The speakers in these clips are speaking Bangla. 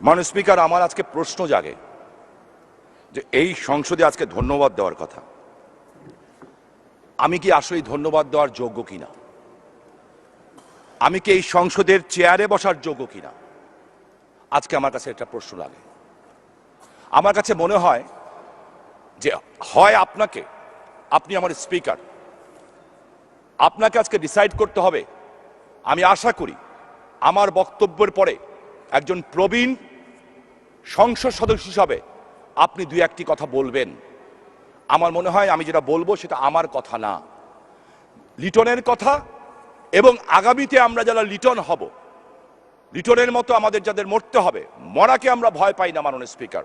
মাননীয় স্পিকার, আমার আজকে প্রশ্ন জাগে যে এই সংসদে আজকে ধন্যবাদ দেওয়ার কথা, আমি কি আসলেই ধন্যবাদ দেওয়ার যোগ্য কিনা? আমি কি এই সংসদের চেয়ারে বসার যোগ্য কিনা? আজকে আমার কাছে একটা প্রশ্ন লাগে। আমার কাছে মনে হয় যে হয় আপনি আমার স্পিকার, আপনাকে আজকে ডিসাইড করতে হবে। আমি আশা করি আমার বক্তব্যের পরে একজন প্রবীণ সংসদ সদস্য হিসাবে আপনি দুই একটি কথা বলবেন। আমার মনে হয় আমি যেটা বলবো সেটা আমার কথা না, লিটনের কথা, এবং আগামীতে আমরা যারা লিটন হব, লিটনের মতো আমাদের যাদের মরতে হবে, মরাকে আমরা ভয় পাই না মাননীয় স্পিকার।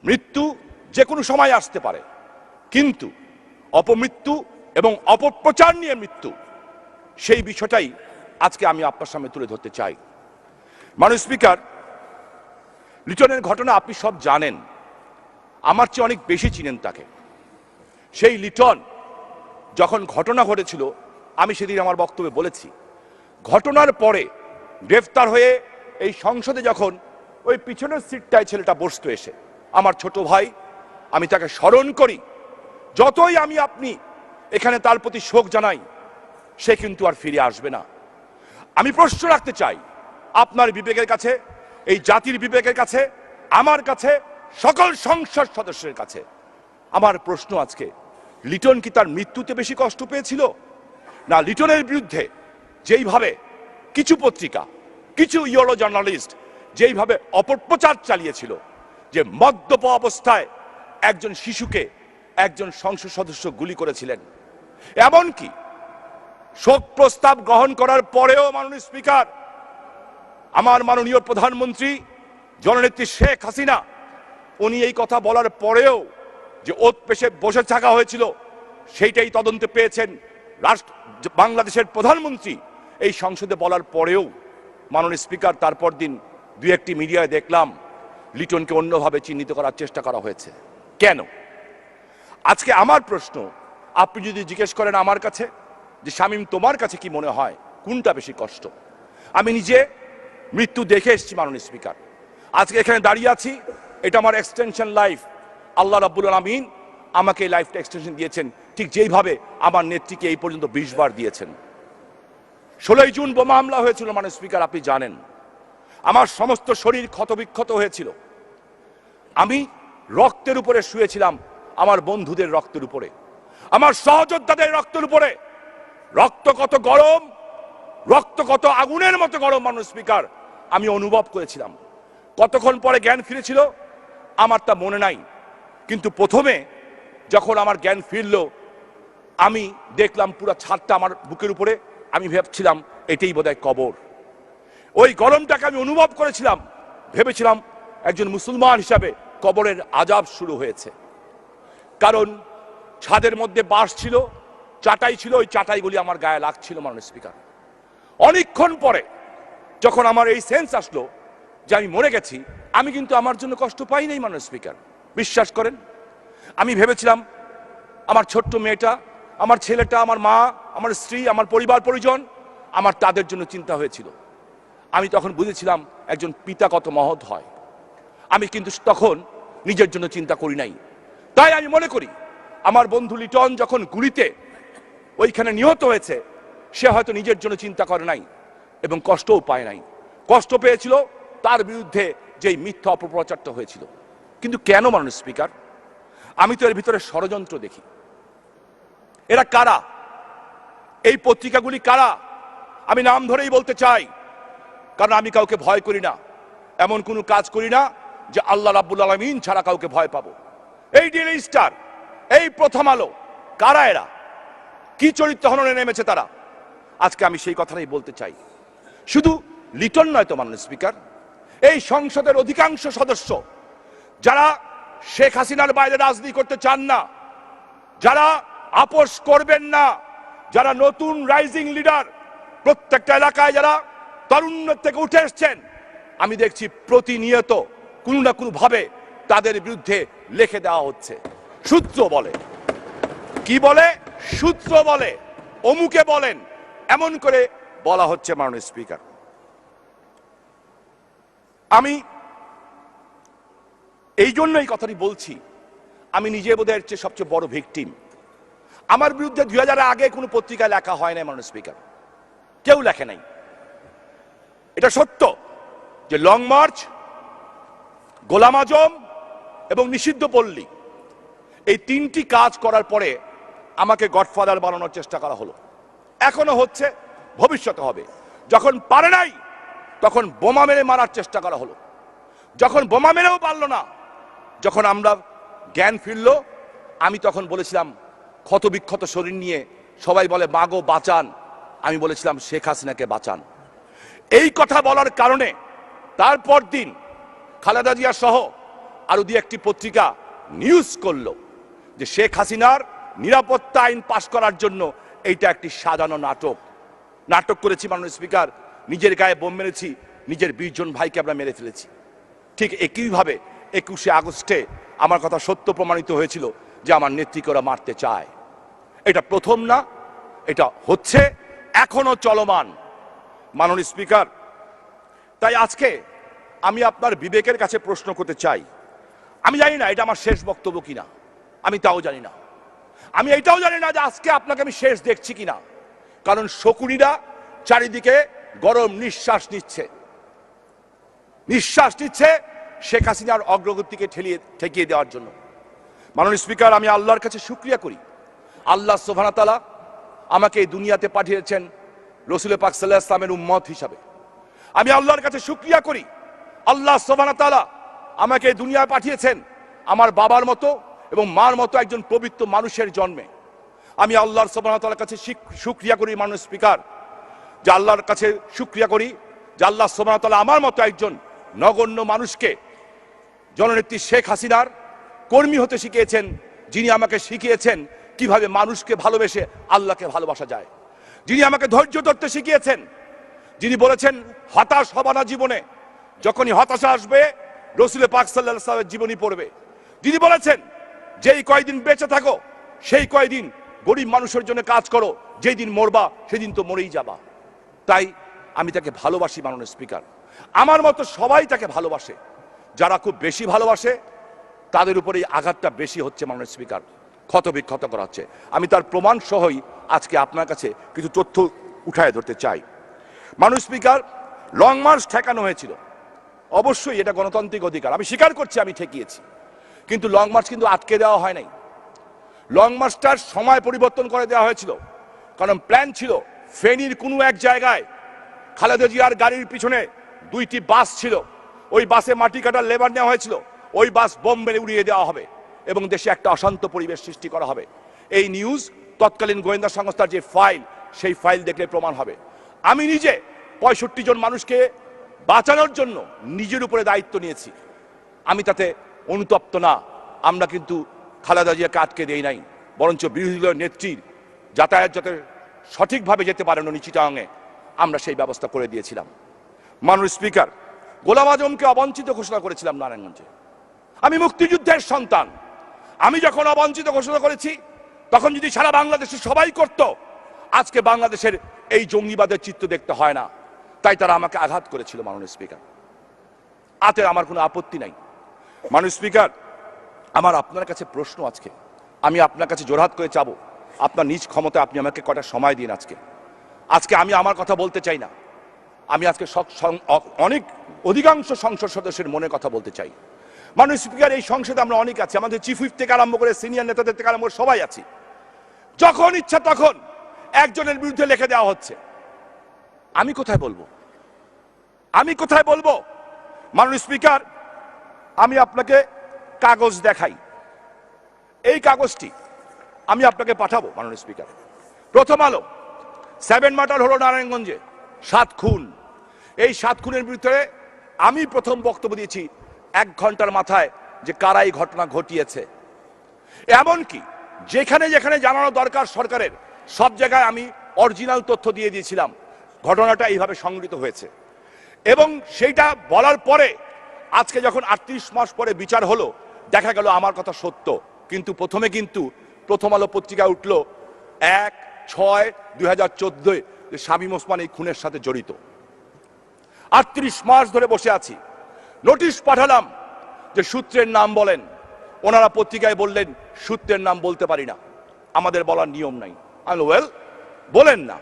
মৃত্যু যে কোনো সময় আসতে পারে, কিন্তু অপমৃত্যু এবং অপপ্রচার নিয়ে মৃত্যু, সেই বিষয়টাই আজকে আমি আপনার সামনে তুলে ধরতে চাই। মাননীয় স্পিকার, লিটনের ঘটনা আপনি সব জানেন, আমার চেয়ে অনেক বেশি চিনেন তাকে। সেই লিটন যখন ঘটনা ঘটেছিল, আমি সেদিন আমার বক্তব্যে বলেছি, ঘটনার পরে গ্রেফতার হয়ে এই সংসদে যখন ওই পিছনের সিটটায় ছেলেটা বসতো এসে, আমার ছোট ভাই, আমি তাকে স্মরণ করি। যতই আপনি এখানে তার প্রতি শোক জানাই, সে কিন্তু আর ফিরে আসবে না। আমি প্রশ্ন রাখতে চাই আপনার বিবেকের কাছে, এই জাতির বিবেকের কাছে, আমার কাছে, সকল সংসদ সদস্যের কাছে আমার প্রশ্ন আজকে, লিটন কি তার মৃত্যুতে বেশি কষ্ট পেয়েছিল, না লিটনের বিরুদ্ধে যেইভাবে কিছু পত্রিকা, কিছু ইয়েলো জার্নালিস্ট যেইভাবে অপপ্রচার চালিয়েছিল, যে মদ্যপ অবস্থায় একজন শিশুকে একজন সংসদ সদস্য গুলি করেছিলেন, এমনকি শোক প্রস্তাব গ্রহণ করার পরেও মাননীয় স্পিকার, আমার মাননীয় প্রধানমন্ত্রী জননেত্রী শেখ হাসিনা, উনি এই কথা বলার পরেও যে ওত পেশে বসে থাকা হয়েছিল, সেইটাই তদন্তে পেয়েছেন বাংলাদেশের প্রধানমন্ত্রী এই সংসদে বলার পরেও মাননীয় স্পিকার, তারপর দিন দুই একটি মিডিয়ায় দেখলাম লিটনকে অন্যভাবে চিহ্নিত করার চেষ্টা করা হয়েছে। কেন? আজকে আমার প্রশ্ন, আপনি যদি জিজ্ঞেস করেন আমার কাছে যে শামীম তোমার কাছে কি মনে হয় কোনটা বেশি কষ্ট, আমি নিজে মৃত্যু দেখে এসেছি মাননীয় স্পিকার। আজকে এখানে দাঁড়িয়ে আছি, এটা আমার এক্সটেনশন লাইফ। আল্লাহ রাব্বুল আলামিন আমাকে এই লাইফটা এক্সটেনশন দিয়েছেন, ঠিক যেইভাবে আমার নেত্রীকে এই পর্যন্ত 20 বার দিয়েছেন। 16 জুন বোমা হামলা হয়েছিল মাননীয় স্পিকার, আপনি জানেন। আমার সমস্ত শরীর ক্ষতবিক্ষত হয়েছিল, আমি রক্তের উপরে শুয়েছিলাম, আমার বন্ধুদের রক্তের উপরে, আমার সহযোদ্ধাদের রক্তের উপরে। রক্ত কত গরম, রক্ত কত আগুনের মতো গরম মাননীয় স্পিকার, আমি অনুভব করেছিলাম। কতক্ষণ পরে জ্ঞান ফিরেছিল আমার তা মনে নাই, কিন্তু প্রথমে যখন আমার জ্ঞান ফিরল, আমি দেখলাম পুরো ছাদটা আমার বুকের উপরে, আমি ভাবছিলাম এটাই বোধহয় কবর। ওই গরমটাকে আমি অনুভব করেছিলাম, ভেবেছিলাম একজন মুসলমান হিসাবে কবরের আযাব শুরু হয়েছে। কারণ ছাদের মধ্যে বাঁশ ছিল, চাটাই ছিল, ওই চাটাইগুলি আমার গায়ে লাগছিল মাননীয় স্পিকার। অনেকক্ষণ পরে যখন আমার এই সেন্স আসলো যে আমি মরে গেছি, আমি কিন্তু আমার জন্য কষ্ট পাই নাই মাননীয় স্পিকার, বিশ্বাস করেন। আমি ভেবেছিলাম আমার ছোট্ট মেয়েটা, আমার ছেলেটা, আমার মা, আমার স্ত্রী, আমার পরিবার পরিজন, আমার তাদের জন্য চিন্তা হয়েছিল। আমি তখন বুঝেছিলাম একজন পিতা কত মহৎ হয়। আমি কিন্তু তখন নিজের জন্য চিন্তা করি নাই। তাই আমি মনে করি আমার বন্ধু লিটন যখন গুলিতে ওইখানে নিহত হয়েছে, সে হয়তো নিজের জন্য চিন্তা করে নাই এবং কষ্টও পায় নাই। কষ্ট পেয়েছিল তার বিরুদ্ধে যেই মিথ্যা অপপ্রচারটা হয়েছিল। কিন্তু কেন মাননীয় স্পিকার? আমি তো এর ভিতরে ষড়যন্ত্র দেখি। এরা কারা? এই পত্রিকাগুলি কারা? আমি নাম ধরেই বলতে চাই, কারণ আমি কাউকে ভয় করি না, এমন কোনো কাজ করি না যে আল্লাহ রাব্বুল আলামিন ছাড়া কাউকে ভয় পাবো। এই ডেইলি স্টার, এই প্রথম আলো, কারা এরা? কি চরিত্র হননে নেমেছে তারা? আজকে আমি সেই কথাটাই বলতে চাই। শুধু লিটন নয় তো মাননীয় স্পিকার, এই সংসদের অধিকাংশ সদস্য যারা শেখ হাসিনার বাইরে রাজনীতি করতে চান না, যারা আপোষ করবেন না, যারা নতুন রাইজিং লিডার, প্রত্যেকটা এলাকায় যারা তারুণ্য থেকে উঠে এসছেন, আমি দেখছি প্রতিনিয়ত কোনো না কোনো ভাবে তাদের বিরুদ্ধে লিখে দেওয়া হচ্ছে। সূত্র বলে, কি বলে? সূত্র বলে, অমুকে বলেন, এমন করে বলা হচ্ছে মাননীয় স্পিকার। আমি এই জন্য এই কথাটি বলছি, আমি নিজে বোধহয় এর চেয়ে সবচেয়ে বড় ভিকটিম। আমার বিরুদ্ধে 2000 আগে কোনো পত্রিকায় লেখা হয় নাই মাননীয় স্পিকার, কেউ লেখে নাই। এটা সত্য যে লং মার্চ, গোলাম আজম এবং নিষিদ্ধ পল্লী এই তিনটি কাজ করার পরে আমাকে গডফাদার বানানোর চেষ্টা করা হলো, এখনো হচ্ছে, ভবিষ্যতে হবে। যখন পারে নাই তখন বোমা মেরে মারার চেষ্টা করা হলো, যখন বোমা মেরেও পারলো না, যখন আমরা জ্ঞান ফিরল, আমি তখন বলেছিলাম ক্ষত বিক্ষত শরীর নিয়ে সবাই বলে মাগো বাঁচান, আমি বলেছিলাম শেখ হাসিনাকে বাঁচান। এই কথা বলার কারণে তারপর দিন খালেদা জিয়া সহ আরো দুই একটি পত্রিকা নিউজ করলো যে শেখ হাসিনার নিরাপত্তা আইন পাশ করার জন্য এইটা একটি সাজানো নাটক করেছি মাননীয় স্পিকার, নিজের গায়ে বোম মেরেছি, নিজের 20 জন ভাইকে আমরা মেরে ফেলেছি। ঠিক একইভাবে 21শে আগস্টে আমার কথা সত্য প্রমাণিত হয়েছিল যে আমার নেত্রীকে ওরা মারতে চায়। এটা প্রথম না, এটা হচ্ছে, এখনো চলমান মাননীয় স্পিকার। তাই আজকে আমি আপনার বিবেকের কাছে প্রশ্ন করতে চাই, আমি জানি না এটা আমার শেষ বক্তব্য কিনা, আমি তাও জানি না, আমি এটাও জানি না যে আজকে আপনাকে আমি শেষ দেখছি কিনা, কারণ শকুনিরা চারিদিকে গরম নিঃশ্বাস নিচ্ছে শেখ হাসিনার অগ্রগতিকে ঠেকিয়ে দেওয়ার জন্য। মাননীয় স্পিকার, আমি আল্লাহর কাছে শুকরিয়া করি, আল্লাহ সুবহানাহু ওয়া তাআলা আমাকে এই দুনিয়াতে পাঠিয়েছেন রাসূল পাক সাল্লাল্লাহু আলাইহি ওয়াসাল্লামের উম্মত হিসাবে। আমি আল্লাহর কাছে শুকরিয়া করি, আল্লাহ সুবহানাহু ওয়া তাআলা আমাকে এই দুনিয়ায় পাঠিয়েছেন আমার বাবার মতো এবং মার মতো একজন পবিত্র মানুষের জন্মে। আমি আল্লাহর সুবহানাহু ওয়া তাআলার কাছে শুকরিয়া করি মাননীয় স্পিকার, যে আল্লাহর কাছে শুকরিয়া করি যে আল্লাহ সুবহানাহু ওয়া তাআলা আমার মতো একজন নগণ্য মানুষকে জননেত্রী শেখ হাসিনার কর্মী হতে শিখিয়েছেন, যিনি আমাকে শিখিয়েছেন কিভাবে মানুষকে ভালোবেসে আল্লাহকে ভালোবাসা যায়, যিনি আমাকে ধৈর্য ধরতে শিখিয়েছেন, যিনি বলেছেন হতাশ হবা না জীবনে, যখনই হতাশা আসবে রাসূল পাক সাল্লাল্লাহু আলাইহি ওয়াসাল্লামের জীবনী পড়বে, যিনি বলেছেন যেই কয়দিন বেঁচে থাকো সেই কয়দিন গরিব মানুষের জন্য কাজ করো, যেই দিন মরবা সেদিন তো মরেই যাবা। তাই আমি তাকে ভালোবাসি মাননীয় স্পিকার, আমার মতো সবাই তাকে ভালোবাসে। যারা খুব বেশি ভালোবাসে তাদের উপরেই আঘাতটা বেশি হচ্ছে মাননীয় স্পিকার, ক্ষত বিক্ষত করা হচ্ছে। আমি তার প্রমাণ সহই আজকে আপনার কাছে কিছু তথ্য উঠায় ধরতে চাই। মাননীয় স্পিকার, লং মার্চ ঠেকানো হয়েছিল, অবশ্যই এটা গণতান্ত্রিক অধিকার, আমি স্বীকার করছি আমি ঠেকিয়েছি, কিন্তু লং মার্চ কিন্তু আটকে দেওয়া হয় নাই। লং মার্চটার সময় পরিবর্তন করে দেওয়া হয়েছিল, কারণ প্ল্যান ছিল ফেনীর কোনো এক জায়গায় খালেদা জিয়ার গাড়ির পিছনে 2টি বাস ছিল, ওই বাসে মাটি কাটার লেবার নেওয়া হয়েছিল, ওই বাস বোম মেরে উড়িয়ে দেওয়া হবে এবং দেশে একটা অশান্ত পরিবেশ সৃষ্টি করা হবে। এই নিউজ তৎকালীন গোয়েন্দা সংস্থার যে ফাইল, সেই ফাইল দেখলে প্রমাণ হবে। আমি নিজে 65 জন মানুষকে বাঁচানোর জন্য নিজের উপরে দায়িত্ব নিয়েছি, আমি তাতে অনুতপ্ত না। আমরা কিন্তু খালেদা জিয়াকে আটকে দেই নাই, বরঞ্চ বিরোধী দলের নেত্রীর যাতায়াত যাতে সঠিকভাবে যেতে পারেন উনি চিটাগাংয়ে, আমরা সেই ব্যবস্থা করে দিয়েছিলাম। মাননীয় স্পিকার, গোলাম আজমকে অবঞ্চিত ঘোষণা করেছিলাম নারায়ণগঞ্জে। আমি মুক্তিযুদ্ধের সন্তান, আমি যখন অবঞ্চিত ঘোষণা করেছি তখন যদি সারা বাংলাদেশে সবাই করত, আজকে বাংলাদেশের এই জঙ্গিবাদের চিত্র দেখতে হয় না। তাই তারা আমাকে আঘাত করেছিল মাননীয় স্পিকার, আতে আমার কোনো আপত্তি নাই। মাননীয় স্পিকার, আমার আপনার কাছে প্রশ্ন আজকে, আমি আপনার কাছে জোরহাত করে চাবো, আপনার নিজ ক্ষমতায় আপনি আমাকে কটা সময় দিন। আজকে আমি আমার কথা বলতে চাই না, আমি আজকে অনেক অধিকাংশ সংসদ সদস্যের মনে কথা বলতে চাই। মাননীয় স্পিকার, এই সংসদে আমরা অনেক আছি, আমাদের চিফ হুইপ থেকে আরম্ভ করে সিনিয়র নেতাদের থেকে আরম্ভ করে সবাই আছি। যখন ইচ্ছা তখন একজনের বিরুদ্ধে লিখে দেওয়া হচ্ছে, আমি কোথায় বলবো? মাননীয় স্পিকার, আমি আপনাকে কাগজ দেখাই, এই কাগজটি আমি আপনাকে পাঠাবো মাননীয় স্পিকার। প্রথম আলো 7 মার্টার হলো নারায়ণগঞ্জে, 7 খুন। এই 7 খুনের বিরুদ্ধে আমি প্রথম বক্তব্য দিয়েছি 1 ঘন্টার মাথায় যে কারা এই ঘটনা ঘটিয়েছে। এমনকি যেখানে যেখানে জানানো দরকার সরকারের, সব জায়গায় আমি অরিজিনাল তথ্য দিয়ে দিয়েছিলাম ঘটনাটা এইভাবে সংঘটিত হয়েছে। এবং সেইটা বলার পরে আজকে যখন 38 মাস পরে বিচার হলো, দেখা গেল আমার কথা সত্য। কিন্তু প্রথমে প্রথম আলো পত্রিকায় উঠলো 1/6/2014 যে শামীম ওসমান এই খুনের সাথে জড়িত। 38 মাস ধরে বসে আছি, নোটিশ পাঠালাম, যে সূত্রের নাম বলেন, ওনারা পত্রিকায় বললেন সূত্রের নাম বলতে পারি না, আমাদের বলার নিয়ম নাই। আমি ওয়েল, বলেন না।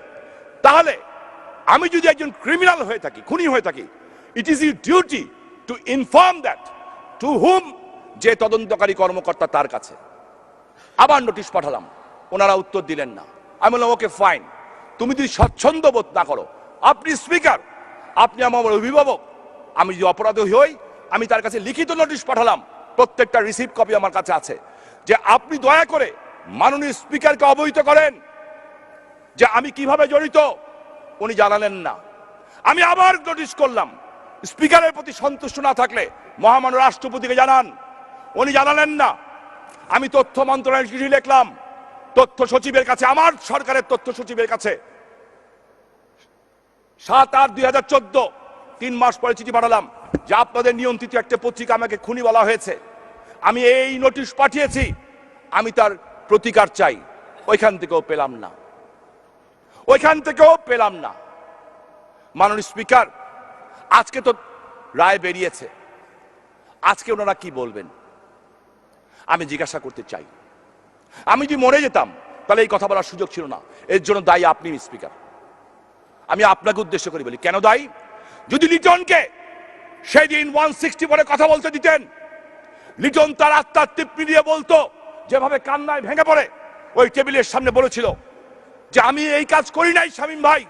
তাহলে আমি যদি একজন ক্রিমিনাল হয়ে থাকি, খুনি হয়ে থাকি, it is your duty to inform that to whom, যে তদন্তকারী কর্মকর্তা তার কাছে। আবার নোটিশ পাঠালাম, ওনারা উত্তর দিলেন না। আমি বললাম ওকে ফাইন, তুমি যদি স্বচ্ছন্দ বোধ না করো, আপনি স্পিকার, আপনি আমার অভিভাবক, আমি যদি অপরাধী হই, আমি তার কাছে লিখিত নোটিশ পাঠালাম, প্রত্যেকটা রিসিভ কপি আমার কাছে আছে, যে আপনি দয়া করে মাননীয় স্পিকারকে অবহিত করেন যে আমি কিভাবে জড়িত। উনি জানালেন না। আমি আবার নোটিশ করলাম, স্পিকারের প্রতি সন্তুষ্ট না থাকলে মহামান্য রাষ্ট্রপতিকে জানান। উনি জানালেন না। আমি তথ্য মন্ত্রণালয়ে চিঠি লিখলাম, তথ্য সচিবের কাছে, আমার সরকারের তথ্য সচিবের কাছে, 7/8/2014, 3 মাস পরে চিঠি পাঠালাম যে আপনাদের নিয়ন্ত্রিত একটা পত্রিকা আমাকে খুনি বলা হয়েছে, আমি এই নোটিশ পাঠিয়েছি, আমি তার প্রতিকার চাই। ওইখান থেকেও পেলাম না, ওইখান থেকেও পেলাম না। মাননীয় স্পিকার, আজকে তো রায় বেরিয়েছে, আজকে ওনারা কি বলবেন আমি জিজ্ঞাসা করতে চাই। আমি যদি মরে যেতাম তাহলে এই কথা বলার সুযোগ ছিল না, এর জন্য দায়ী আপনি স্পিকার। আমি আপনাকে উদ্দেশ্য করে বলি, কেন দায়ী? যদি লিটনকে সেদিন 160 পরে কথা বলতে দিতেন, লিটন তার আত্মার তৃপ্তি দিয়ে বলতো, যেভাবে কান্নায় ভেঙে পড়ে ওই টেবিলের সামনে বলেছিল যে আমি এই কাজ করি নাই শামীম ভাই,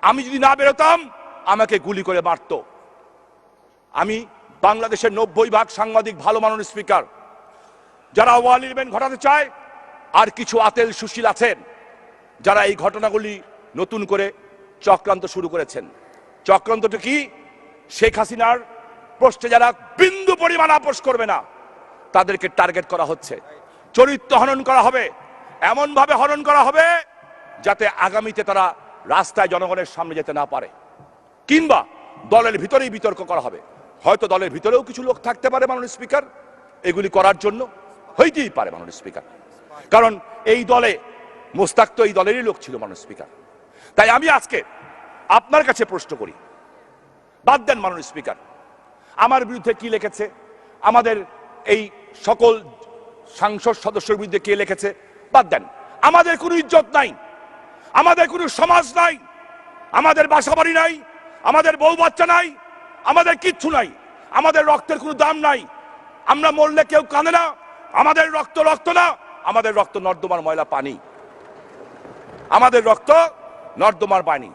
আমি যদি না বেরোতাম আমাকে গুলি করে মারত। আমি বাংলাদেশের 90% সাংবাদিক ভালো মাননীয় স্পিকার, যারা ওয়াল ইভেন্ট ঘটাতে চায়, আর কিছু আতেল সুশীল আছেন যারা এই ঘটনাগুলি নতুন করে চক্রান্ত শুরু করেছেন। চক্রান্তটা কি? শেখ হাসিনার প্রশ্নে যারা বিন্দু পরিমাণ আপোষ করবে না তাদেরকে টার্গেট করা হচ্ছে, চরিত্র হনন করা হবে, এমন ভাবে হনন করা হবে যাতে আগামীতে তারা রাস্তায় জনগণের সামনে যেতে না পারে, কিংবা দলের ভিতরেই বিতর্ক করা হবে। হয়তো দলের ভিতরেও কিছু লোক থাকতে পারে মাননীয় স্পিকার এগুলি করার জন্য, হইতেই পারে মাননীয় স্পিকার, কারণ এই দলে মোস্তাক তো এই দলেরই লোক ছিল মাননীয় স্পিকার। তাই আমি আজকে আপনার কাছে প্রশ্ন করি, বাদ দেন মাননীয় স্পিকার আমার বিরুদ্ধে কি লিখেছে, আমাদের এই সকল সংসদ সদস্যের বিরুদ্ধে কে লিখেছে, বাদ দেন। আমাদের কোনো ইজ্জত নাই, আমাদের কোনো সমাজ নাই, আমাদের বাসাবাড়ি নাই, আমাদের বউ বাচ্চা নাই, আমাদের কিচ্ছু নাই, আমাদের রক্তের কোনো দাম নাই, আমরা মরলে কেউ কাঁদে না, আমাদের রক্ত রক্ত না, আমাদের রক্ত নর্দমার ময়লা পানি, আমাদের রক্ত নর্দমার পানি।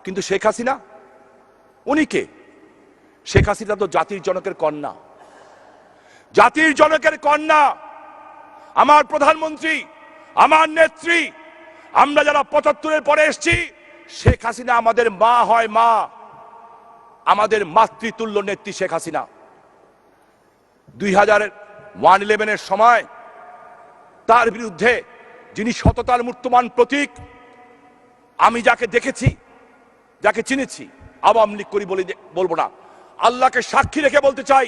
কিন্তু শেখ হাসিনা, উনি কে? শেখ হাসিনা তো জাতির জনকের কন্যা, জাতির জনকের কন্যা, আমার প্রধানমন্ত্রী, আমার নেত্রী। আমরা যারা 75-এর পরে এসেছি, শেখ হাসিনা আমাদের মা হয়, মা, আমাদের মাতৃতুল্য নেত্রী শেখ হাসিনা। 2011-এর সময় তার বিরুদ্ধে, যিনি সততার মূর্তমান প্রতীক, আমি যাকে দেখেছি, যাকে চিনেছি, আওয়ামী লীগ করি বলবো না, আল্লাহকে সাক্ষী রেখে বলতে চাই,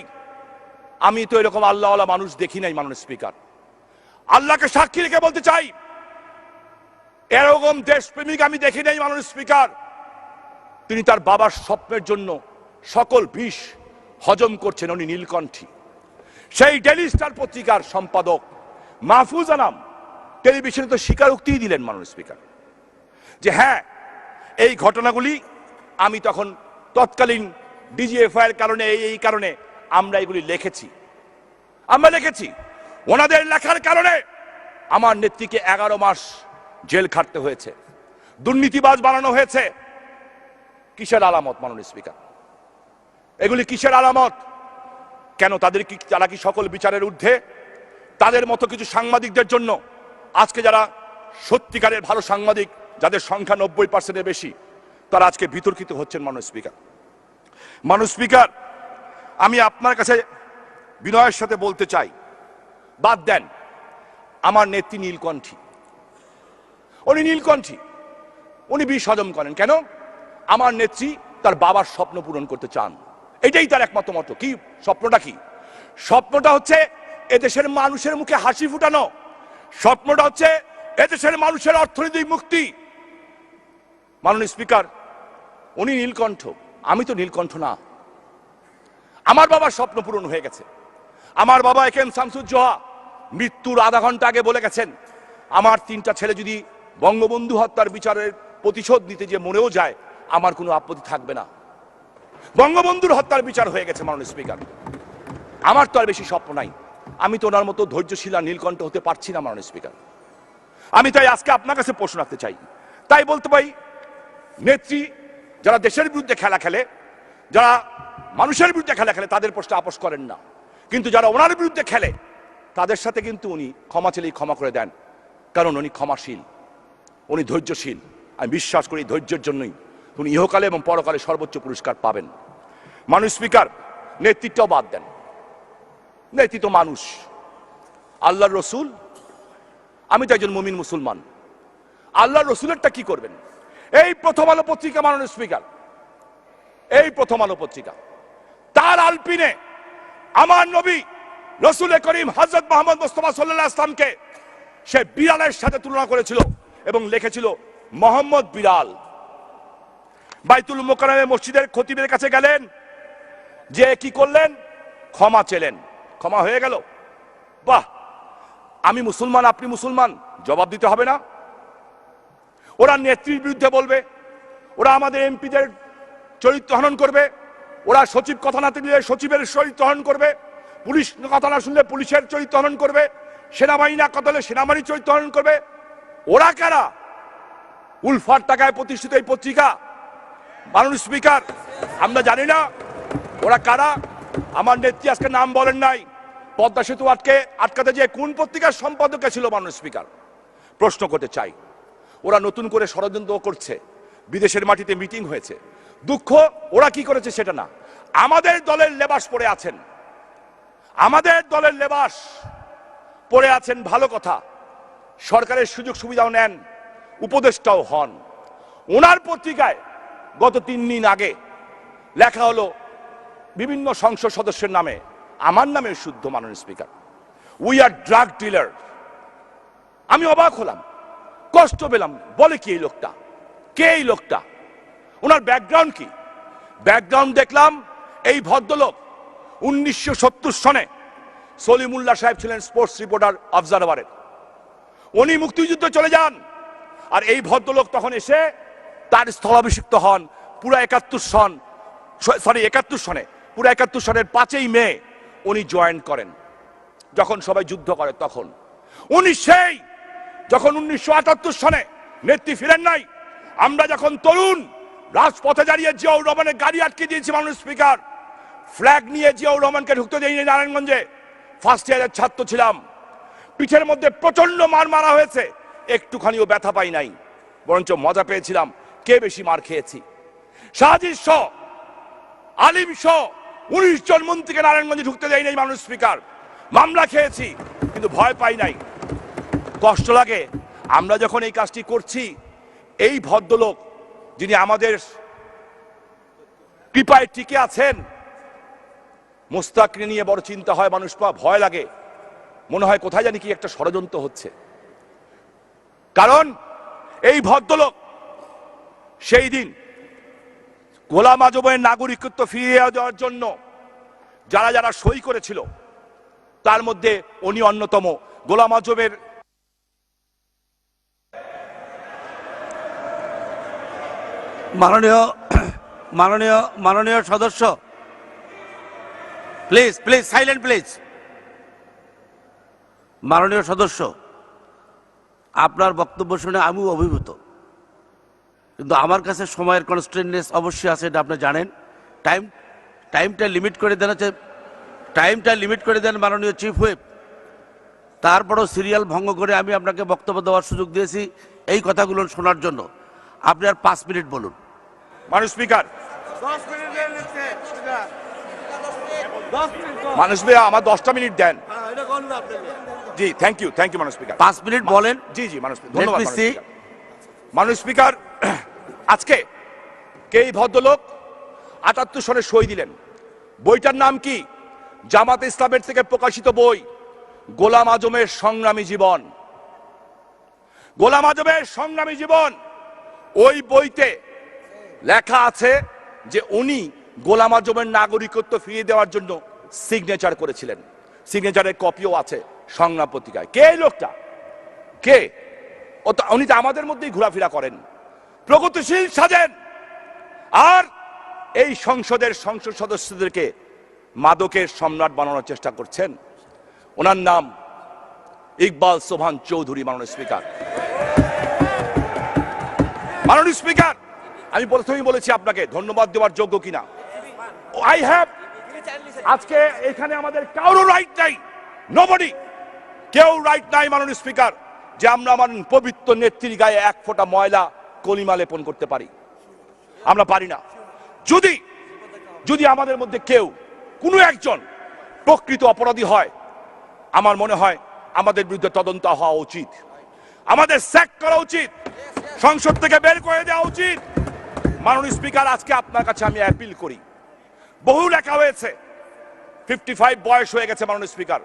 আমি তো এরকম আল্লাহওয়ালা মানুষ দেখি নাই মাননীয় স্পিকার। আল্লাহকে সাক্ষী রেখে বলতে চাই, এরকম দেশপ্রেমিক আমি দেখি নাই মাননীয় স্পিকার। তিনি তার বাবার স্বপ্নের জন্য সকল বিষ হজম করছেন, উনি নীলকণ্ঠী। সেই ডেইলি স্টার পত্রিকার সম্পাদক মাহফুজ আনাম টেলিভিশনে তো স্বীকারোক্তি দিলেন মাননীয় স্পিকার যে হ্যাঁ, এই ঘটনাগুলি আমি তখন তৎকালীন ডিজিএফআই এর কারণে, এই কারণে আমরা এগুলি লিখেছি, আমরা লিখেছি। ওনাদের লেখার কারণে আমার নেত্রীকে 11 মাস জেল খাটতে হয়েছে, দুর্নীতিবাজ বানানো হয়েছে। কিসের আলামত মাননীয় স্পিকার? এগুলি কিসের আলামত? কেন তারা কি সকল বিচারের ঊর্ধ্বে? তাদের মতো কিছু সাংবাদিকদের জন্য আজকে যারা সত্যিকারের ভালো সাংবাদিক, যাদের সংখ্যা 90%-এর বেশি, তারা আজকে বিতর্কিত হচ্ছেন মাননীয় স্পিকার। মাননীয় স্পিকার, আমি আপনার কাছে বিনয়ের সাথে বলতে চাই, বাদ দেন আমার নেত্রী নীলকণ্ঠী, উনি নীলকণ্ঠী, উনি বিষ হজম করেন কেন? আমার নেত্রী তার বাবার স্বপ্ন পূরণ করতে চান, এটাই তার একমাত্র মত। কি স্বপ্নটা? কি স্বপ্নটা? হচ্ছে এদেশের মানুষের মুখে হাসি ফুটানো, স্বপ্নটা হচ্ছে এদেশের মানুষের অর্থনৈতিক মুক্তি। মাননীয় স্পিকার, উনি নীলকণ্ঠ, আমি তো নীলকণ্ঠ না। আমার বাবার স্বপ্ন পূরণ হয়ে গেছে। আমার বাবা একেএম শামসুজ্জোহা মৃত্যুর আধা ঘন্টা আগে বলে গেছেন, আমার 3টা ছেলে যদি বঙ্গবন্ধু হত্যার বিচারের প্রতিশোধ নিতে যে মরেও যায়, আমার কোনো আপত্তি থাকবে না। বঙ্গবন্ধুর হত্যার বিচার হয়ে গেছে মাননীয় স্পিকার। আমার তো আর বেশি স্বপ্ন নাই। আমি তো ওনার মতো ধৈর্যশীল আর নীলকণ্ঠ হতে পারছি না মাননীয় স্পিকার। আমি তাই আজকে আপনার কাছে প্রশ্ন রাখতে চাই। তাই বলতে পারি, নেত্রী যারা দেশের বিরুদ্ধে খেলা খেলে, যারা মানুষের বিরুদ্ধে খেলা খেলে, তাদের প্রশ্ন আপোষ করেন না, কিন্তু যারা ওনার বিরুদ্ধে খেলে তাদের সাথে কিন্তু উনি ক্ষমা চাইলেই ক্ষমা করে দেন, কারণ উনি ক্ষমাশীল, উনি ধৈর্যশীল। আমি বিশ্বাস করি ধৈর্যের জন্যই উনি ইহকালে এবং পরকালে সর্বোচ্চ পুরস্কার পাবেন। মাননীয় স্পিকার, নেতৃত্বও বাদ দেন, নেতৃত্ব মানুষ, আল্লাহর রসুল। আমি তো একজন মুমিন মুসলমান, আল্লাহর রসুলেরটা কি করবেন? এই প্রথম আলো পত্রিকা মাননীয় স্পিকার, এই প্রথম আলো পত্রিকা তার আলপিনে আমার নবী রসুল করিম হযরত মুহাম্মদ মুস্তাফা সাল্লাল্লাহু আলাইহি ওয়াসাল্লামকে সে বিড়ালের সাথে তুলনা করেছিল এবং লিখেছিল মোহাম্মদ বিড়াল। বাইতুল মুকাররমে মসজিদের খতিবের কাছে গেলেন, যে কি করলেন? ক্ষমা চেলেন, ক্ষমা হয়ে গেল। বাহ, আমি মুসলমান, আপনি মুসলমান, জবাব দিতে হবে না? ওরা নেত্রীর বিরুদ্ধে বলবে, ওরা আমাদের এমপিদের চরিত্র হনন করবে, ওরা সচিব কথা না দিলে সচিবের চরিত্র হনন করবে, পুলিশ কথা না শুনলে পুলিশের চরিত্র হনন করবে, সেনাবাহিনী না কথা হলে সেনাবাহিনীর চরিত্র হনন করবে। ওরা কারা? উলফার টাকায় প্রতিষ্ঠিত এই পত্রিকা। মাননীয় স্পিকার, আমরা জানি না ওরা কারা। আমার নেত্রী আজকে নাম বলেন নাই। পদ্মা সেতু আটকাতে যে কোন পত্রিকার সম্পাদক ছিল মাননীয় স্পিকার? প্রশ্ন করতে চাই। ওরা নতুন করে ষড়যন্ত্র করছে, বিদেশের মাটিতে মিটিং হয়েছে। দুঃখ ওরা কি করেছে সেটা না, আমাদের দলের লেবাস পরে আছেন, আমাদের দলের লেবাস পরে আছেন, ভালো কথা, সরকারের সুযোগ সুবিধাও নেন, উপদেষ্টাও হন। ওনার পত্রিকায় গত 3 দিন আগে লেখা হলো বিভিন্ন সংসদ সদস্যের নামে, আমার নামে শুদ্ধ মাননীয় speaker, we are drug dealer. আমি অবাক হলাম, কষ্ট পেলাম। বলে কি এই লোকটা? কে এই লোকটা? ওনার ব্যাকগ্রাউন্ড কি? ব্যাকগ্রাউন্ড দেখলাম, এই ভদ্রলোক 1970 সনে সলিমুল্লাহ সাহেব ছিলেন স্পোর্টস রিপোর্টার অবজারভারের। উনি মুক্তিযুদ্ধে চলে যান, আর এই ভদ্রলোক তখন এসে তার স্থলাভিষিক্ত হন পুরো 71 সনে, পুরো 71 সনের 5ই মে উনি জয়েন করেন। যখন সবাই যুদ্ধ করে তখন উনি সেই, যখন 1978 সনে নেত্রী ফিরেন নাই, আমরা যখন তরুণ রাজপথে দাঁড়িয়ে জিয়াউর রহমানের গাড়ি আটকে দিয়েছি মাননীয় স্পিকার, ফ্ল্যাগ নিয়ে জিয়াউর রহমানকে ঢুকতে দেয়নি নারায়ণগঞ্জে। ফার্স্ট ইয়ারের ছাত্র ছিলাম, পিঠের মধ্যে প্রচন্ড মার মারা হয়েছে, একটুখানিও ব্যথা পাই নাই, বরঞ্চ মজা পেয়েছিলাম। কে বেশি মার খেয়েছি? সাজিদ সহ, আলিম সহ 19 জন মন্ত্রীকে নারায়ণগঞ্জে ঢুকতে দেয় নাই মাননীয় স্পিকার। মামলা খেয়েছি, কিন্তু ভয় পাই নাই। কষ্ট লাগে আমরা যখন এই কাজটি করছি। এই ভদ্রলোক যিনি আমাদের কৃপায় টিকে আছেন, মুস্তাককে নিয়ে বড় চিন্তা হয়, মানুষ ভয় লাগে, মনে হয় কোথায় জানি কি একটা ষড়যন্ত্র হচ্ছে। কারণ এই ভদ্রলোক সেই দিন গোলাম আজমের নাগরিকত্ব ফিরিয়ে দেওয়ার জন্য যারা যারা সই করেছিল, তার মধ্যে উনি অন্যতম। গোলাম আজমের মাননীয় সদস্য, প্লিজ প্লিজ সাইলেন্ট প্লিজ। মাননীয় সদস্য, আপনার বক্তব্য শুনে আমিও অভিভূত, কিন্তু আমার কাছে সময়ের কনস্ট্রেন্টনেস অবশ্যই আছে, এটা আপনি জানেন। টাইমটা লিমিট করে দেন, মাননীয় চিফ হুইপ। তারপরও সিরিয়াল ভঙ্গ করে আমি আপনাকে বক্তব্য দেওয়ার সুযোগ দিয়েছি এই কথাগুলো শোনার জন্য। আপনি আর 5 মিনিট বলুন। মাননীয় স্পিকার, মানুষ ভাই আমার 10টা মিনিট দেন। জি, থ্যাংক ইউ মাননীয় স্পিকার। 5 মিনিট বলেন। জি মাননীয় স্পিকার, ধন্যবাদ মাননীয় স্পিকার। আজকে কে এই ভদ্রলোক 78 সনে সই দিলেন? বইটার নাম কি? জামাতে ইসলামের থেকে প্রকাশিত বই, গোলাম আজমের সংগ্রামী জীবন। গোলাম আজমের সংগ্রামী জীবন, ওই বইতে লেখা আছে যে উনি গোলাম আজমের নাগরিকত্ব ফিরিয়ে দেওয়ার জন্য সিগনেচার করেছিলেন। সিগনেচারের কপিও আছে সংগ্রাম পত্রিকায়। কে এই লোকটা? কে? উনি তো আমাদের মধ্যেই ঘোরাফেরা করেন, প্রগতিশীল সাজেন, আর এই সংসদের সংসদ সদস্যদেরকে মাদকের সম্রাট বানানোর চেষ্টা করছেন। ওনার নাম ইকবাল সোবহান চৌধুরী। মাননীয় স্পিকার, মাননীয় স্পিকার, আমি প্রথমেই বলেছি আপনাকে ধন্যবাদ দেওয়ার যোগ্য কিনা। আই হ্যাভ, আজকে এখানে আমাদের কারো রাইট নাই, নোবডি, কেউ রাইট নাই মাননীয় স্পিকার, যে আমরা আমার পবিত্র নেত্রীর গায়ে এক ফোঁটা ময়লা কলিমা লেপন করতে পারি। আমরা পারি না। যদি যদি আমাদের মধ্যে কেউ কোনো একজন প্রকৃত অপরাধী হয়, আমার মনে হয় আমাদের বিরুদ্ধে তদন্ত হওয়া উচিত, আমাদের স্যাক করা উচিত, সংসদ থেকে বের করে দেওয়া উচিত। মাননীয় স্পিকার, আজকে আপনার কাছে আমি অ্যাপিল করি, বহু লেখা হয়েছে, 55 বয়স হয়ে গেছে মাননীয় স্পিকার,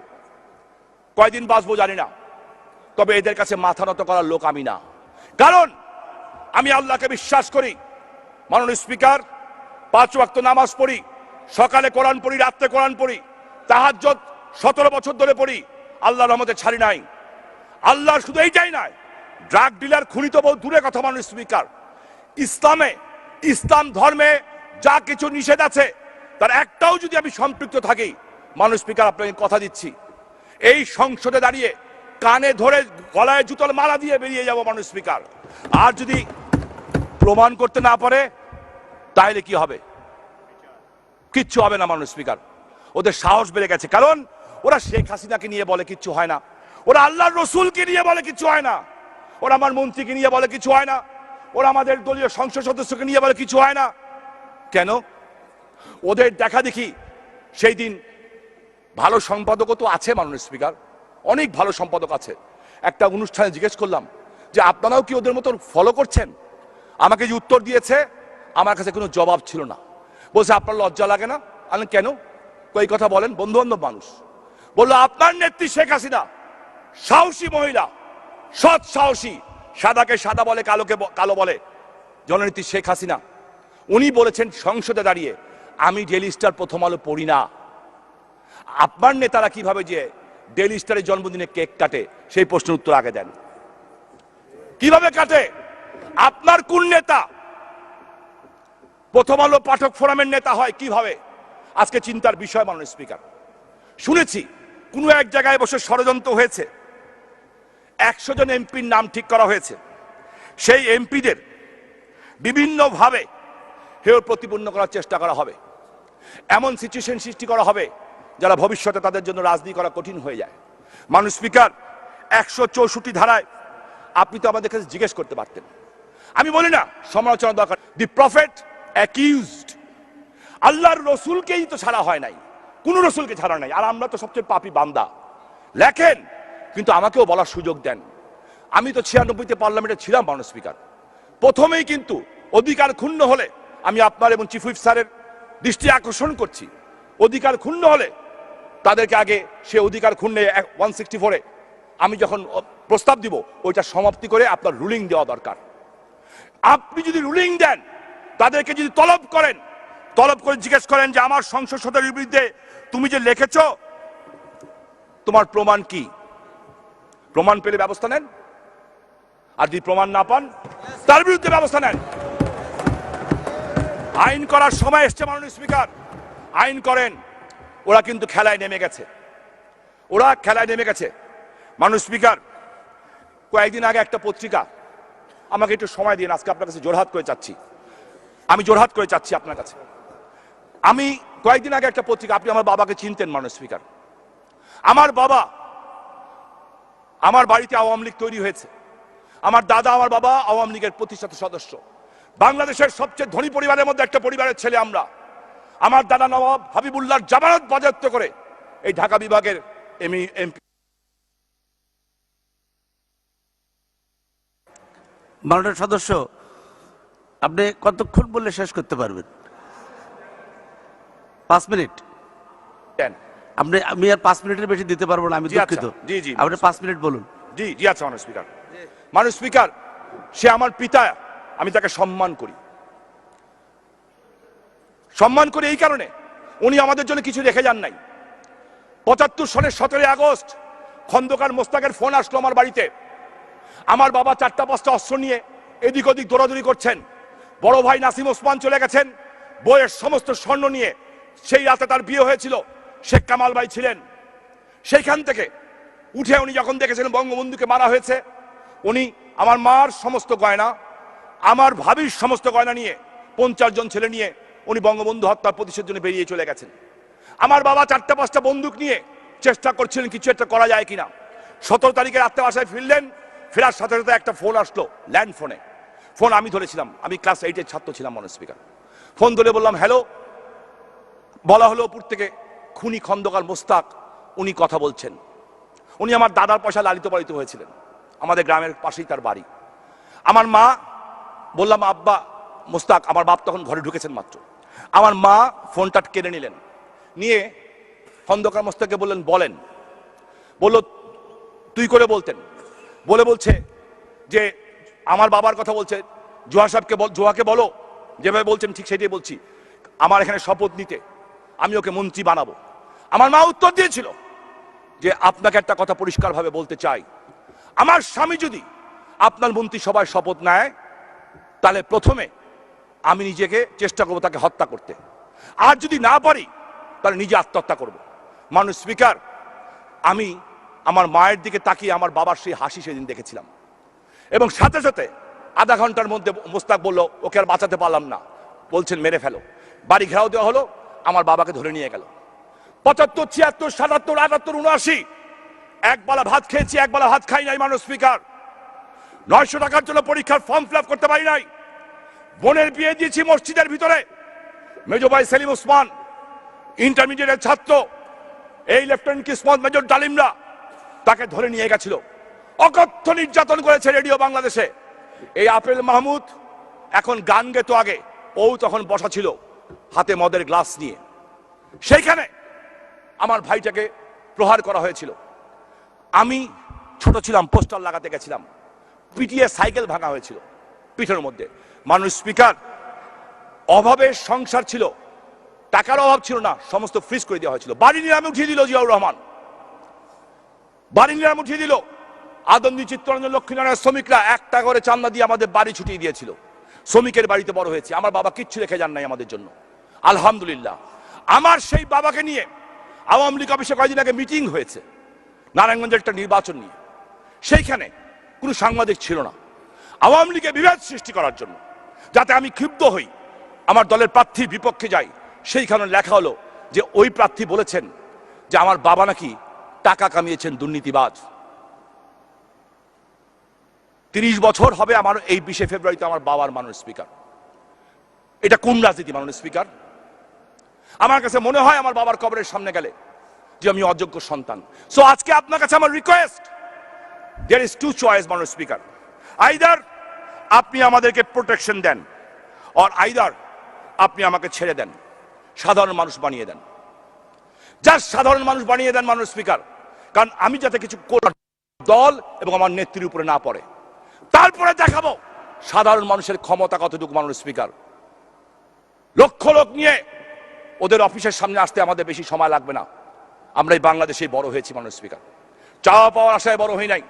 কয়দিন বাঁচবো জানি না, তবে এদের কাছে মাথা নত করার লোক আমি না। কারণ আমি আল্লাহকে বিশ্বাস করি মাননীয় স্পিকার, 5 ওয়াক্ত নামাজ পড়ি, সকালে কোরআন পড়ি, রাত্রে কোরআন পড়ি, তাহাজ্জুদ 17 বছর ধরে পড়ি, আল্লাহর রহমতে ছাড়ি নাই। আল্লাহ শুধু এইটাই নয়, ড্রাগ ডিলার, খুনি তো বহু দূরে কথা মাননীয় স্পিকার, ইসলামে, ইসলাম ধর্মে যা কিছু নিষেধ আছে তার একটাও যদি আমি সম্পৃক্ত থাকি, মাননীয় স্পিকার আপনাকে কথা দিচ্ছি, এই সংসদে দাঁড়িয়ে কানে ধরে গলায় জুতোর মালা দিয়ে বেরিয়ে যাব মাননীয় স্পিকার। আর যদি প্রমাণ করতে না পারে তাহলে কি হবে? কিচ্ছু হবে না মাননীয় স্পিকার। ওদের সাহস বেড়ে গেছে, কারণ ওরা শেখ হাসিনাকে নিয়ে বলে কিচ্ছু হয় না, ওরা আল্লাহর রসুলকে নিয়ে বলে কিচ্ছু হয় না, ওরা আমার মন্ত্রীকে নিয়ে বলে কিছু হয় না, ওরা আমাদের দলীয় সংসদ সদস্যকে নিয়ে বলে কিছু হয় না। কেন? ওদের দেখা দেখি সেই দিন ভালো সম্পাদকও তো আছে মাননীয় স্পিকার, অনেক ভালো সম্পাদক আছে। একটা অনুষ্ঠানে জিজ্ঞেস করলাম যে আপনারাও কি ওদের মতো ফলো করছেন? আমাকে যে উত্তর দিয়েছে, আমার কাছে কোনো জবাব ছিল না। বলছে আপনার লজ্জা লাগে না? আমি কেন কই কথা বলেন, বন্ধু বান্ধব মানুষ। বললো আপনার নেত্রী শেখ হাসিনা সাহসী মহিলা, সৎ সাহসী, সাদাকে সাদা বলে, কালোকে কালো বলে, জননেত্রী শেখ হাসিনা। উনি বলেছেন সংসদে দাঁড়িয়ে, আমি ডেইলি স্টার প্রথম আলো পড়ি না। আপনার নেতারা কিভাবে যে ডেইলি স্টারের জন্মদিনে কেক কাটে, সেই প্রশ্নের উত্তর আগে দেন। কিভাবে কাটে? আপনার কোন নেতা প্রথম আলো পাঠক ফোরামের নেতা হয় কিভাবে? আজকে চিন্তার বিষয় মাননীয় স্পিকার। শুনেছি কোন এক জায়গায় বসে ষড়যন্ত্র হয়েছে, 100 জন এমপির নাম ঠিক করা হয়েছে, সেই এমপিদের বিভিন্নভাবে হেয় প্রতিপন্ন করার চেষ্টা করা হবে, এমন সিচুয়েশন সৃষ্টি করা হবে যারা ভবিষ্যতে তাদের জন্য রাজনীতি করা কঠিন হয়ে যায়। মাননীয় স্পিকার, 164 ধারায় আপনি তো আমাদের কাছে জিজ্ঞেস করতে পারতেন। আমি বলি না সমালোচনা দরকার, দি প্রফেট অ্যাকিউজড, আল্লাহর রসুলকেই তো ছাড়া হয় নাই, কোন রসুলকে ছাড়া নাই, আর আমরা তো সবচেয়ে পাপী বান্দা। লেখেন, কিন্তু আমাকেও বলার সুযোগ দেন। আমি তো 96তে পার্লামেন্টে ছিলাম মাননীয় স্পিকার। প্রথমেই কিন্তু অধিকার ক্ষুণ্ণ হলে, আমি আপনার এবং চিফ হুইপ স্যারের দৃষ্টি আকর্ষণ করছি, অধিকার ক্ষুণ্ণ হলে তাদেরকে আগে সে অধিকার ক্ষুণ্ণে 164-এ আমি যখন প্রস্তাব দিব, ওইটা সমাপ্তি করে আপনার রুলিং দেওয়া দরকার। আপনি যদি রুলিং দেন, তাদেরকে যদি তলব করেন, তলব করে জিজ্ঞেস করেন যে আমার সংসদ সদস্যের বিরুদ্ধে তুমি যে লিখেছ তোমার প্রমাণ কি, প্রমাণ পেলে ব্যবস্থা নেন, আর যদি প্রমাণ না পান তার বিরুদ্ধে ব্যবস্থা নেন। আইন করার সময় এসছে মাননীয় স্পিকার, আইন করেন। ওরা কিন্তু খেলায় নেমে গেছে, ওরা খেলায় নেমে গেছে। মাননীয় স্পিকার, কয়েকদিন আগে একটা পত্রিকা, আমাকে একটু সময় দিন, আজকে আপনার কাছে জোরহাত করে চাচ্ছি, আমি জোরহাত করে চাচ্ছি আপনার কাছে। আমি কয়েকদিন আগে একটা পত্রিকা, আপনি আমার বাবাকে চিনতেন মাননীয় স্পিকার, আমার বাবা, আমার বাড়িতে আওয়ামী লীগ তৈরি হয়েছে, আমার দাদা আমার বাবা আওয়ামী লীগের প্রতিষ্ঠাতা সদস্য, বাংলাদেশের সবচেয়ে ধনী পরিবারের মধ্যে একটা পরিবারের ছেলে আমরা। আমার দাদা নবাব হাবিবুল্লাহর জামানত বাজেয়াপ্ত করে এই ঢাকা বিভাগের এমপি। মাননীয় সদস্য, আপনি কতক্ষণ বললে শেষ করতে পারবেন? 5 মিনিট। আমি আর 5 মিনিটের বেশি দিতে পারবো না, আমি দুঃখিত। জি জি, আপনি 5 মিনিট বলুন। জি জি, আচ্ছা মাননীয় স্পিকার। মাননীয় স্পিকার, সে আমার পিতা, আমি তাকে সম্মান করি, সম্মান করে এই কারণে, উনি আমাদের জন্য কিছু রেখে যান নাই। ৭৫ সনের ১৭ আগস্ট খন্দকার মোস্তাকের ফোন আসলো আমার বাড়িতে। আমার বাবা ৪টা-৫টা অস্ত্র নিয়ে এদিক ওদিক দৌড়াদৌড়ি করছেন। বড় ভাই নাসিম ওসমান চলে গেছেন বইয়ের সমস্ত স্বর্ণ নিয়ে। সেই রাতে তার বিয়ে হয়েছিল, শেখ কামাল ভাই ছিলেন। সেইখান থেকে উঠে উনি যখন দেখেছিলেন বঙ্গবন্ধুকে মারা হয়েছে, উনি আমার মার সমস্ত গয়না, আমার ভাবির সমস্ত গয়না নিয়ে ৫০ জন ছেলে নিয়ে উনি বঙ্গবন্ধু হত্যার প্রতিশোধের জন্য বেরিয়ে চলে গেছেন। আমার বাবা ৪টা-৫টা বন্দুক নিয়ে চেষ্টা করছিলেন কিছু একটা করা যায় কিনা। ১৭ তারিখে রাত্রে বাসায় ফিরলেন, ফেরার সাথে সাথে একটা ফোন আসলো, ল্যান্ড ফোনে। ফোন আমি ধরেছিলাম, আমি ক্লাস 8-এর ছাত্র ছিলাম মনে স্পিকার। ফোন ধরে বললাম হ্যালো। বলা হলো উপর থেকে খুনি খন্দকার মোস্তাক উনি কথা বলছেন। উনি আমার দাদার পয়সা লালিত পালিত হয়েছিলেন, আমাদের গ্রামের পাশেই তার বাড়ি। আমার মা, বললাম আব্বা মোস্তাক, আমার বাপ তখন ঘরে ঢুকেছেন মাত্র। আমার মা ফোনটা কেড়ে নিলেন, নিয়ে খন্দকার মোস্তাককে বললেন বলেন। বলল তুই করে বলতেন, বলছে যে আমার বাবার কথা বলছে, জোহা সাহেবকে জোহাকে বলো যেভাবে বলছেন ঠিক সেটাই বলছি, আমার এখানে শপথ নিতে, আমি ওকে মন্ত্রী বানাবো। আমার মা উত্তর দিয়েছিল যে আপনাকে একটা কথা পরিষ্কারভাবে বলতে চাই, আমার স্বামী যদি আপনার মন্ত্রিসভায় শপথ নেয় তাহলে প্রথমে আমি নিজেকে চেষ্টা করবো তাকে হত্যা করতে, আর যদি না পারি তাহলে নিজে আত্মহত্যা করব। মানুষ স্পিকার, আমি আমার মায়ের দিকে তাকিয়ে আমার বাবার সেই হাসি সেদিন দেখেছিলাম, এবং সাথে সাথে আধা ঘন্টার মধ্যে মোস্তাক বলল ওকে আর বাঁচাতে পারলাম না, বলছেন মেরে ফেলো। বাড়ি ঘেরাও দেওয়া হলো, আমার বাবাকে ধরে নিয়ে গেল। ৭৫, ৭৬, ৭৭, ৭৮, ৭৯ একবেলা ভাত খেয়েছি, একবেলা ভাত খাই নাই মানুষ স্পিকার। ৯০০ টাকার জন্য পরীক্ষার ফর্ম ফিল আপ করতে পারি নাই। বোনের বিয়ে দিয়েছি মসজিদের ভিতরে। মেজো ভাই সেলিম ওসমান ইন্টারমিডিয়েটের ছাত্র, এই লেফটেন্যান্ট কিসমত মেজর ডালিমরা তাকে ধরে নিয়ে গেছিল, অকথ্য নির্যাতন করেছে রেডিও বাংলাদেশে। এই আপেল মাহমুদ এখন গান গেতো আগে, ও তখন বসা ছিল হাতে মদের গ্লাস নিয়ে। সেইখানে আমার ভাইটাকে প্রহার করা হয়েছিল। আমি ছোট ছিলাম, পোস্টার লাগাতে গেছিলাম, পিটিয়ে সাইকেল ভাঙা হয়েছিল পিঠের মধ্যে। মানুষ স্পিকার, অভাবের সংসার ছিল, টাকার অভাব ছিল না, সমস্ত ফ্রিজ করে দেওয়া হয়েছিল। বাড়ি নিলামে উঠিয়ে দিল জিয়াউর রহমান, বাড়ি নিলামে উঠিয়ে দিল। আদমদী চিত্তরঞ্জন লক্ষ্মীনারায়ণ শ্রমিকরা ১ টাকা করে চান্দা দিয়ে আমাদের বাড়ি ছুটিয়ে দিয়েছিল। শ্রমিকের বাড়িতে বড় হয়েছে, আমার বাবা কিচ্ছু রেখে যান নাই আমাদের জন্য, আলহামদুলিল্লাহ। আমার সেই বাবাকে নিয়ে আওয়ামী লীগ অফিসে কয়েকদিন আগে মিটিং হয়েছে নারায়ণগঞ্জের একটা নির্বাচন নিয়ে। সেইখানে কোনো সাংবাদিক ছিল না, আওয়ামী লীগে বিভেদ সৃষ্টি করার জন্য, যাতে আমি ক্ষুব্ধ হই, আমার দলের প্রার্থীর বিপক্ষে যাই। সেইখানে লেখা হলো যে ওই প্রার্থী বলেছেন যে আমার বাবা নাকি টাকা কামিয়েছেন, দুর্নীতিবাজ। ৩০ বছর হবে আমার এই ২০শে ফেব্রুয়ারিতে আমার বাবার মানুষ স্পিকার। এটা কোন রাজনীতি মানুষ স্পিকার? আমার কাছে মনে হয় আমার বাবার কবরের সামনে গেলে যে আমি অযোগ্য সন্তান। সো আজকে আপনার কাছে আমার request, there is two choice মানুষ স্পিকার, আইদার আপনি আমাদেরকে প্রোটেকশন দেন, অর আইদার আপনি আমাকে ছেড়ে দেন, সাধারণ মানুষ বানিয়ে দেন। জাস্ট সাধারণ মানুষ বানিয়ে দেন মানুষ স্পিকার, কারণ আমি যাতে কিছু দল এবং আমার নেত্রীর উপরে না পড়ে, তারপরে দেখাবো সাধারণ মানুষের ক্ষমতা কতটুকু মানুষ স্পিকার। লক্ষ লোক নিয়ে ওদের অফিসের সামনে আসতে আমাদের বেশি সময় লাগবে না। আমরা এই বাংলাদেশেই বড় হয়েছি মানুষ স্পিকার, চাওয়া পাওয়ার আশায় বড় হই নাই,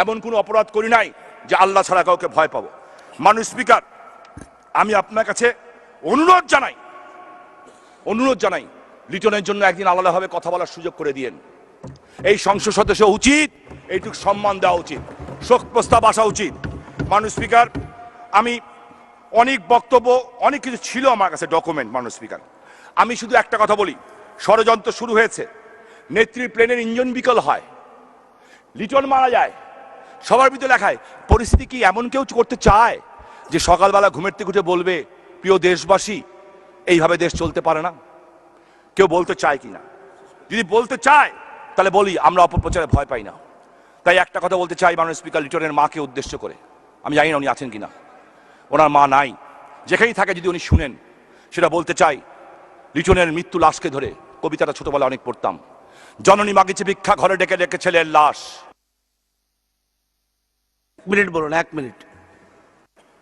এমন কোনো অপরাধ করি নাই যে আল্লাহ ছাড়া কাউকে ভয় পাবো। মানুষ স্পিকার, আমি আপনার কাছে অনুরোধ জানাই লিটনের জন্য একদিন আলাদাভাবে কথা বলার সুযোগ করে দিয়েন। এই সংসদ সদস্য উচিত এইটুকু সম্মান দেওয়া উচিত, শোক প্রস্তাব আসা উচিত। মানুষ স্পিকার, আমি অনেক বক্তব্য, অনেক কিছু ছিল আমার কাছে ডকুমেন্ট মানুষ স্পিকার। আমি শুধু একটা কথা বলি, ষড়যন্ত্র শুরু হয়েছে, নেত্রীর প্লেনের ইঞ্জিন বিকল হয়, লিটন মারা যায়, সবার ভিতরে লেখায়। পরিস্থিতি কি এমন কেউ করতে চায় যে সকালবেলা ঘুমের থেকে উঠে বলবে প্রিয় দেশবাসী এইভাবে দেশ চলতে পারে না? কেউ বলতে চায় কিনা? যদি বলতে চায় তাহলে বলি আমরা অপপ্রচারে ভয় পাই না। তাই একটা কথা বলতে চাই মাননীয় স্পিকার, লিটনের মাকে উদ্দেশ্য করে। আমি জানি না উনি আছেন কিনা, ওনার মা নাই, যেখানেই থাকে যদি উনি শুনেন সেটা বলতে চাই। লিটনের মৃত্যু লাশকে ধরে কবিতাটা ছোটবেলা অনেক পড়তাম, জননী মাগিছে ভিক্ষা ঘরে ডেকে ডেকে ছেলের লাশ। মিনিট বলুন, 1 মিনিট।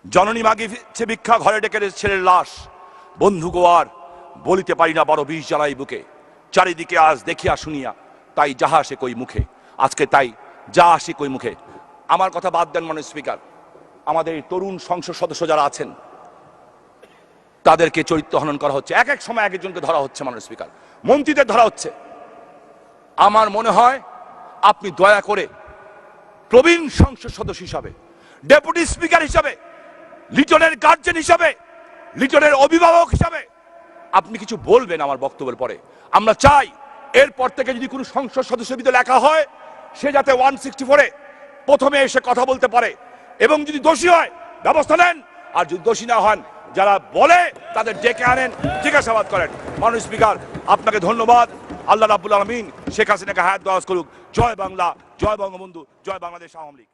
জননী মাগিছে ভিক্ষা ঘরে ডেকে ছেলের লাশ, বন্ধু গোয়ার বলিতে পারি না বড় বিষ জ্বালাই বুকে, চারিদিকে আজ দেখিয়া শুনিয়া তাই যাহা আসে কই মুখে। আজকে তাই যা আসে কই মুখে। আমার কথা বাদ দেন মাননীয় স্পিকার, আমাদের এই তরুণ সংসদ সদস্য যারা আছেন তাদেরকে চরিত্র হনন করা হচ্ছে, এক এক সময় এক একজনকে ধরা হচ্ছে মাননীয় স্পিকার, মন্ত্রীদের ধরা হচ্ছে। আমার মনে হয় আপনি দয়া করে প্রবীণ সংসদ সদস্য হিসাবে, ডেপুটি স্পিকার হিসাবে, লিটনের গার্জেন হিসাবে, লিটনের অভিভাবক হিসাবে আপনি কিছু বলবেন আমার বক্তব্যের পরে। আমরা চাই এরপর থেকে যদি কোনো সংসদ সদস্যের ভিতরে লেখা হয় সে যাতে 164-এ প্রথমে এসে কথা বলতে পারে, এবং যদি দোষী হয় ব্যবস্থা নেন, আর যদি দোষী না হন যারা বলে তাদের ডেকে আনেন, জিজ্ঞাসাবাদ করেন। মাননীয় স্পিকার, আপনাকে ধন্যবাদ। আল্লাহ রাব্বুল আলামিন শেখ হাসিনাকে হায়াত দরাজ করুক। জয় বাংলা, জয় বঙ্গবন্ধু, জয় বাংলাদেশ আওয়ামী লীগ।